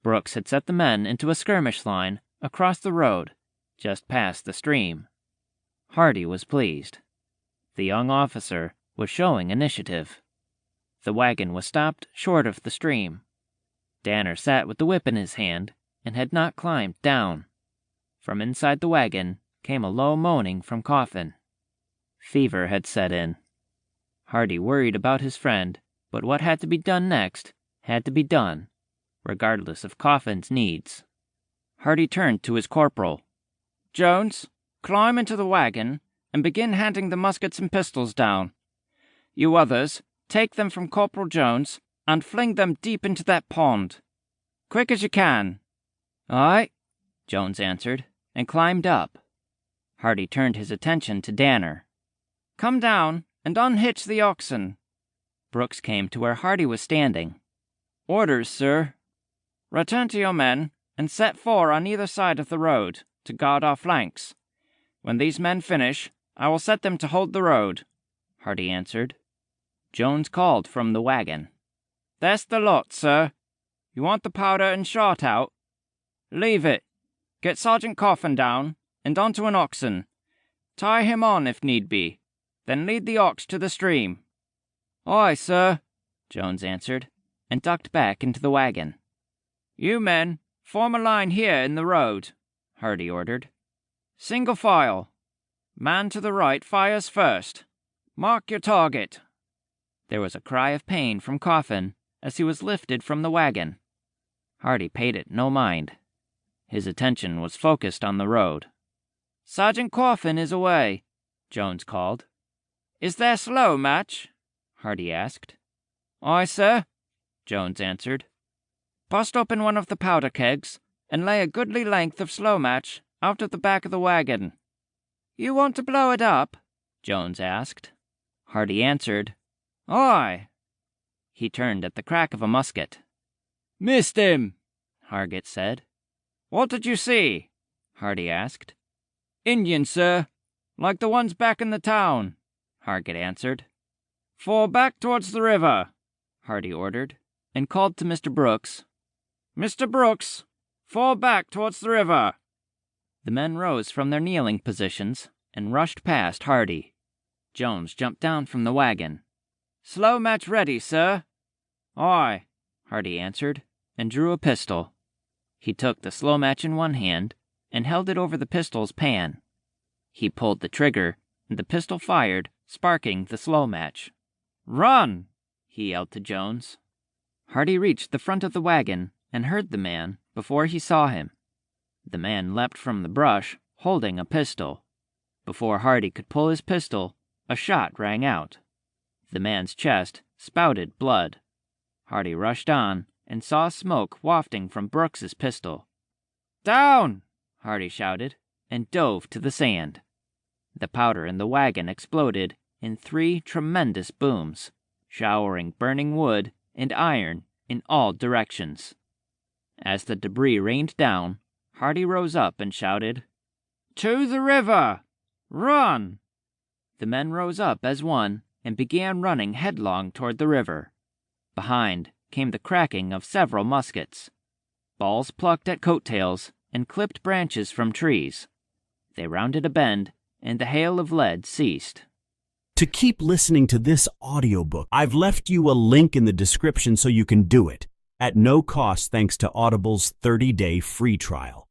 Brooks had set the men into a skirmish line across the road, just past the stream. Hardy was pleased. The young officer was showing initiative. The wagon was stopped short of the stream. Danner sat with the whip in his hand and had not climbed down. From inside the wagon came a low moaning from Coffin. Fever had set in. Hardy worried about his friend, but what had to be done next had to be done, regardless of Coffin's needs. Hardy turned to his corporal. "Jones, climb into the wagon and begin handing the muskets and pistols down. You others, take them from Corporal Jones and fling them deep into that pond. Quick as you can." "Aye," Jones answered, and climbed up. Hardy turned his attention to Danner. "Come down and unhitch the oxen." Brooks came to where Hardy was standing. "Orders, sir." "Return to your men and set 4 on either side of the road to guard our flanks. When these men finish, I will set them to hold the road," Hardy answered. Jones called from the wagon. "That's the lot, sir. You want the powder and shot out? Leave it. Get Sergeant Coffin down and onto an oxen. Tie him on if need be. Then lead the ox to the stream." "Aye, sir," Jones answered, and ducked back into the wagon. "You men, form a line here in the road," Hardy ordered. "Single file. Man to the right fires first. Mark your target." There was a cry of pain from Coffin as he was lifted from the wagon. Hardy paid it no mind. His attention was focused on the road. "Sergeant Coffin is away," Jones called. "Is there slow match?" Hardy asked. "Aye, sir," Jones answered. "Bust open one of the powder kegs and lay a goodly length of slow match out of the back of the wagon." "You want to blow it up?" Jones asked. Hardy answered, "Aye." He turned at the crack of a musket. "Missed him," Hargett said. "What did you see?" Hardy asked. "Indians, sir, like the ones back in the town," Hargett answered. "Fall back towards the river," Hardy ordered, and called to Mr. Brooks. "Mr. Brooks, fall back towards the river." The men rose from their kneeling positions and rushed past Hardy. Jones jumped down from the wagon. "Slow match ready, sir." "Aye," Hardy answered, and drew a pistol. He took the slow match in one hand and held it over the pistol's pan. He pulled the trigger, and the pistol fired, sparking the slow match. "Run!" he yelled to Jones. Hardy reached the front of the wagon and heard the man before he saw him. The man leapt from the brush, holding a pistol. Before Hardy could pull his pistol, a shot rang out. The man's chest spouted blood. Hardy rushed on and saw smoke wafting from Brooks's pistol. "Down!" Hardy shouted, and dove to the sand. The powder in the wagon exploded in 3 tremendous booms, showering burning wood and iron in all directions. As the debris rained down, Hardy rose up and shouted, "To the river! Run!" The men rose up as one and began running headlong toward the river. Behind came the cracking of several muskets. Balls plucked at coattails and clipped branches from trees. They rounded a bend, and the hail of lead ceased. To keep listening to this audiobook, I've left you a link in the description so you can do it, at no cost thanks to Audible's 30-day free trial.